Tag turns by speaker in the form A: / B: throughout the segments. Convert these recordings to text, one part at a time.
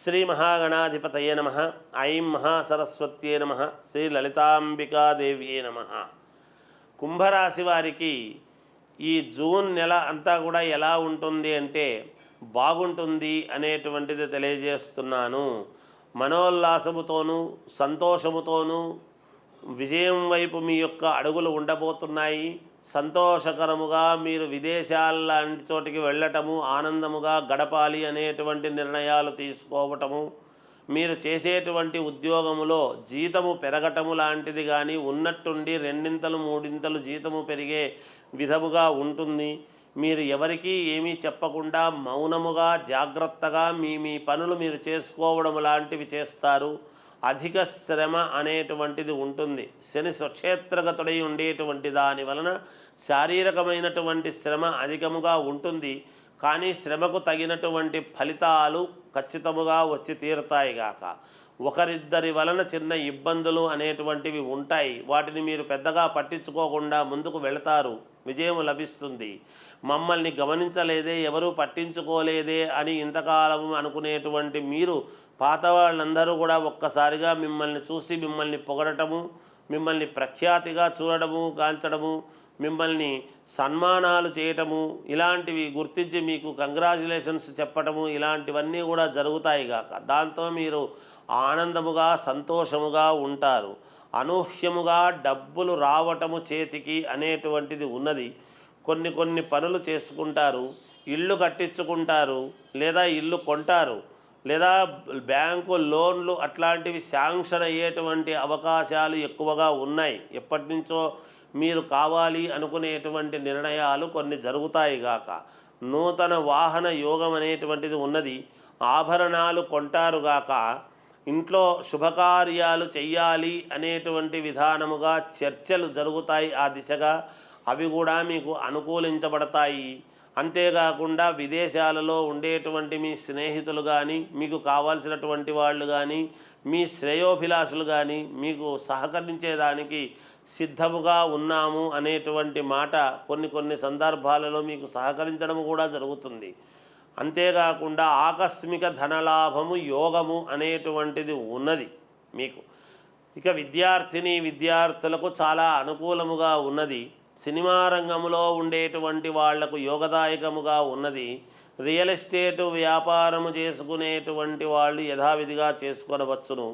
A: శ్రీ మహాగణాధిపతయే నమ. ఐం మహాసరస్వత్యే నమ. శ్రీ లలితాంబికాదేవ్యే నమ. కుంభరాశి వారికి ఈ జూన్ నెల అంతా కూడా ఎలా ఉంటుంది అంటే బాగుంటుంది అనేటువంటిది తెలియజేస్తున్నాను. మనోల్లాసముతోనూ సంతోషముతోనూ విజయం వైపు మీ యొక్క అడుగులు ఉండబోతున్నాయి. సంతోషకరముగా మీరు విదేశాల లాంటి చోటికి వెళ్ళటము, ఆనందముగా గడపాలి అనేటువంటి నిర్ణయాలు తీసుకోవటము, మీరు చేసేటువంటి ఉద్యోగములో జీతము పెరగటము లాంటిది కానీ ఉన్నట్టుండి రెండింతలు మూడింతలు జీతము పెరిగే విధముగా ఉంటుంది. మీరు ఎవరికీ ఏమీ చెప్పకుండా మౌనముగా జాగ్రత్తగా మీ పనులు మీరు చేసుకోవడం లాంటివి చేస్తారు. అధిక శ్రమ అనేటువంటిది ఉంటుంది. శని స్వక్షేత్రగతుడై ఉండేటువంటి దాని వలన శారీరకమైనటువంటి శ్రమ అధికముగా ఉంటుంది. కానీ శ్రమకు తగినటువంటి ఫలితాలు ఖచ్చితముగా వచ్చి తీరుతాయి గాక. ఒకరిద్దరి వలన చిన్న ఇబ్బందులు అనేటువంటివి ఉంటాయి. వాటిని మీరు పెద్దగా పట్టించుకోకుండా ముందుకు వెళతారు, విజయం లభిస్తుంది. మమ్మల్ని గమనించలేదే, ఎవరూ పట్టించుకోలేదే అని ఇంతకాలం అనుకునేటువంటి మీరు పాత వాళ్ళందరూ కూడా ఒక్కసారిగా మిమ్మల్ని చూసి మిమ్మల్ని పొగడటము, మిమ్మల్ని ప్రఖ్యాతిగా చూడడము, గాంచడము, మిమ్మల్ని సన్మానాలు చేయటము, ఇలాంటివి గుర్తించి మీకు కంగ్రాచ్యులేషన్స్ చెప్పటము, ఇలాంటివన్నీ కూడా జరుగుతాయి గాక. దాంతో మీరు ఆనందముగా సంతోషముగా ఉంటారు. అనూహ్యముగా డబ్బులు రావటము చేతికి అనేటువంటిది ఉన్నది. కొన్ని పనులు చేసుకుంటారు, ఇల్లు కట్టించుకుంటారు, లేదా ఇల్లు కొంటారు, లేదా బ్యాంకు లోన్లు అట్లాంటివి శాంక్షన్ అయ్యేటువంటి అవకాశాలు ఎక్కువగా ఉన్నాయి. ఎప్పటి నుంచో మీరు కావాలి అనుకునేటువంటి నిర్ణయాలు కొన్ని జరుగుతాయి గాక. నూతన వాహన యోగం అనేటువంటిది ఉన్నది. ఆభరణాలు కొంటారు గాక. ఇంట్లో శుభకార్యాలు చెయ్యాలి అనేటువంటి విధానముగా చర్చలు జరుగుతాయి ఆ దిశగా. అవి కూడా మీకు అనుకూలించబడతాయి. అంతేకాకుండా విదేశాలలో ఉండేటువంటి మీ స్నేహితులు కానీ, మీకు కావాల్సినటువంటి వాళ్ళు కానీ, మీ శ్రేయోభిలాషులు కానీ మీకు సహకరించేదానికి సిద్ధముగా ఉన్నాము అనేటువంటి మాట కొన్ని సందర్భాలలో మీకు సహకరించడం కూడా జరుగుతుంది. అంతేకాకుండా ఆకస్మిక ధనలాభము యోగము అనేటువంటిది ఉన్నది మీకు. ఇక విద్యార్థులకు చాలా అనుకూలముగా ఉన్నది. సినిమా రంగంలో ఉండేటువంటి వాళ్లకు యోగదాయకముగా ఉన్నది. రియల్ ఎస్టేటు వ్యాపారము చేసుకునేటువంటి వాళ్ళు యథావిధిగా చేసుకొనవచ్చును.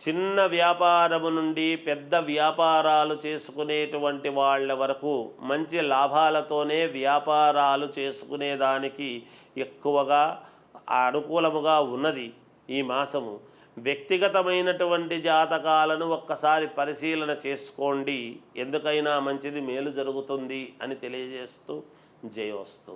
A: చిన్న వ్యాపారము నుండి పెద్ద వ్యాపారాలు చేసుకునేటువంటి వాళ్ళ వరకు మంచి లాభాలతోనే వ్యాపారాలు చేసుకునేదానికి ఎక్కువగా అనుకూలముగా ఉన్నది ఈ మాసము. వ్యక్తిగతమైనటువంటి జాతకాలను ఒక్కసారి పరిశీలన చేసుకోండి. ఎందుకైనా మంచిది, మేలు జరుగుతుంది అని తెలియజేస్తూ జయోస్తు.